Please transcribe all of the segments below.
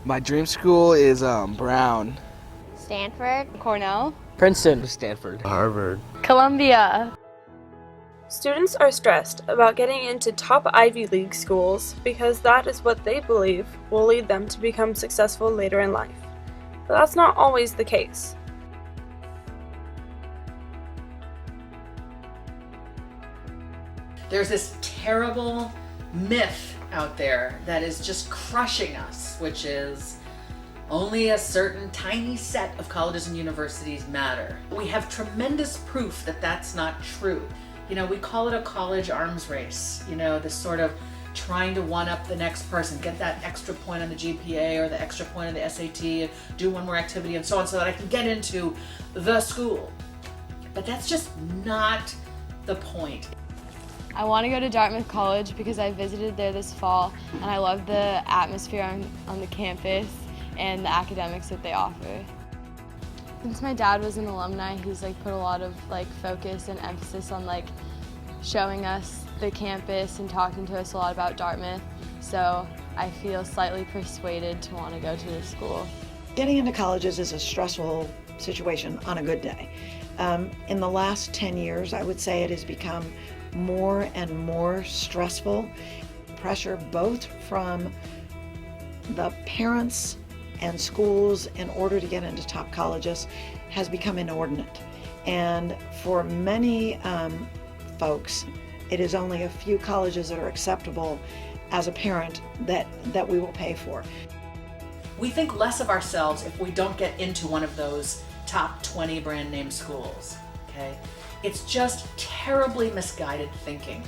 My dream school is Brown. Stanford. Cornell. Princeton. Stanford. Harvard. Columbia. Students are stressed about getting into top Ivy League schools because that is what they believe will lead them to become successful later in life. But that's not always the case. There's this terrible myth out there that is just crushing us, which is only a certain tiny set of colleges and universities matter. We have tremendous proof that that's not true. You know, we call it a college arms race, you know, this sort of trying to one-up the next person, get that extra point on the GPA or the extra point on the SAT, and do one more activity and so on so that I can get into the school. But that's just not the point. I want to go to Dartmouth College because I visited there this fall and I love the atmosphere on the campus and the academics that they offer. Since my dad was an alumni, he's put a lot of focus and emphasis on showing us the campus and talking to us a lot about Dartmouth. So I feel slightly persuaded to want to go to this school. Getting into colleges is a stressful situation on a good day. In the last 10 years, I would say it has become more and more stressful. Pressure both from the parents and schools in order to get into top colleges has become inordinate. And for many folks, it is only a few colleges that are acceptable as a parent that we will pay for. We think less of ourselves if we don't get into one of those top 20 brand name schools, okay? It's just terribly misguided thinking.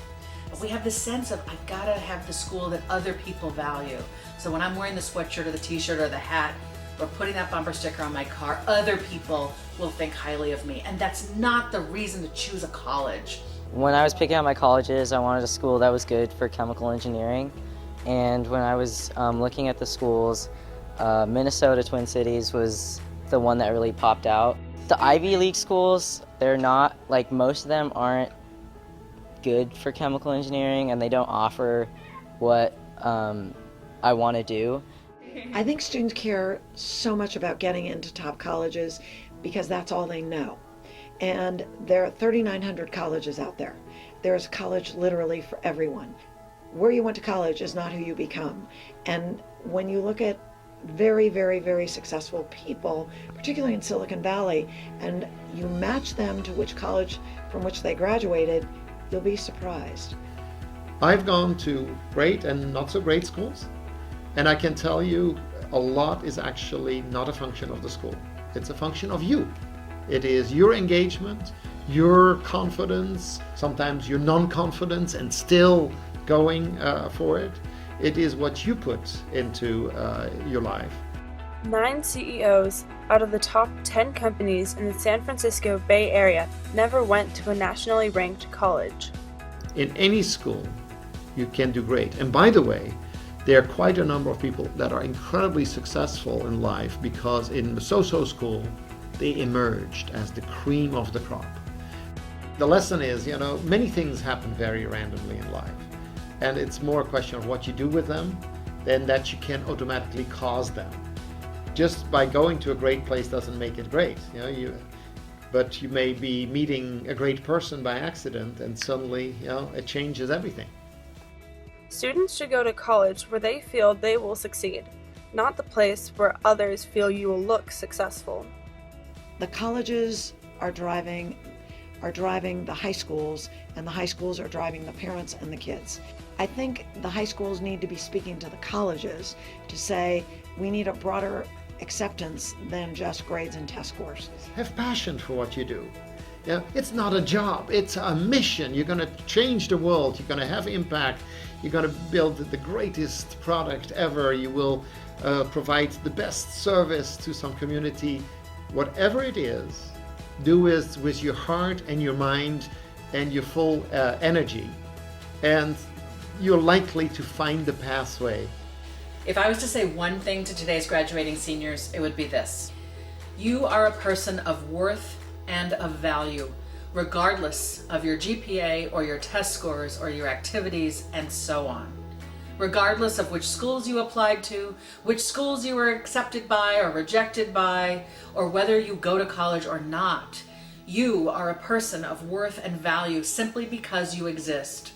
We have this sense of, I've got to have the school that other people value. So when I'm wearing the sweatshirt or the t-shirt or the hat or putting that bumper sticker on my car, other people will think highly of me. And that's not the reason to choose a college. When I was picking out my colleges, I wanted a school that was good for chemical engineering. And when I was looking at the schools, Minnesota Twin Cities was the one that really popped out. The Ivy League schools, they're not, most of them aren't good for chemical engineering and they don't offer what I want to do. I think students care so much about getting into top colleges because that's all they know. And there are 3,900 colleges out there. There's a college literally for everyone. Where you went to college is not who you become. And when you look at very, very, very successful people, particularly in Silicon Valley, and you match them to which college from which they graduated, you'll be surprised. I've gone to great and not so great schools, and I can tell you a lot is actually not a function of the school. It's a function of you. It is your engagement, your confidence, sometimes your non-confidence, and still going for it. It is what you put into your life. 9 CEOs out of the top 10 companies in the San Francisco Bay Area never went to a nationally ranked college. In any school, you can do great. And by the way, there are quite a number of people that are incredibly successful in life because in the so-so school, they emerged as the cream of the crop. The lesson is, many things happen very randomly in life. And it's more a question of what you do with them than that you can automatically cause them. Just by going to a great place doesn't make it great. But you may be meeting a great person by accident and suddenly, it changes everything. Students should go to college where they feel they will succeed, not the place where others feel you will look successful. The colleges are driving the high schools, and the high schools are driving the parents and the kids. I think the high schools need to be speaking to the colleges to say we need a broader acceptance than just grades and test scores. Have passion for what you do. It's not a job, it's a mission. You're going to change the world, you're going to have impact, you're going to build the greatest product ever, you will provide the best service to some community. Whatever it is, do it with your heart and your mind and your full energy, and you're likely to find the pathway. If I was to say one thing to today's graduating seniors, it would be this. You are a person of worth and of value, regardless of your GPA or your test scores or your activities and so on. Regardless of which schools you applied to, which schools you were accepted by or rejected by, or whether you go to college or not, you are a person of worth and value simply because you exist.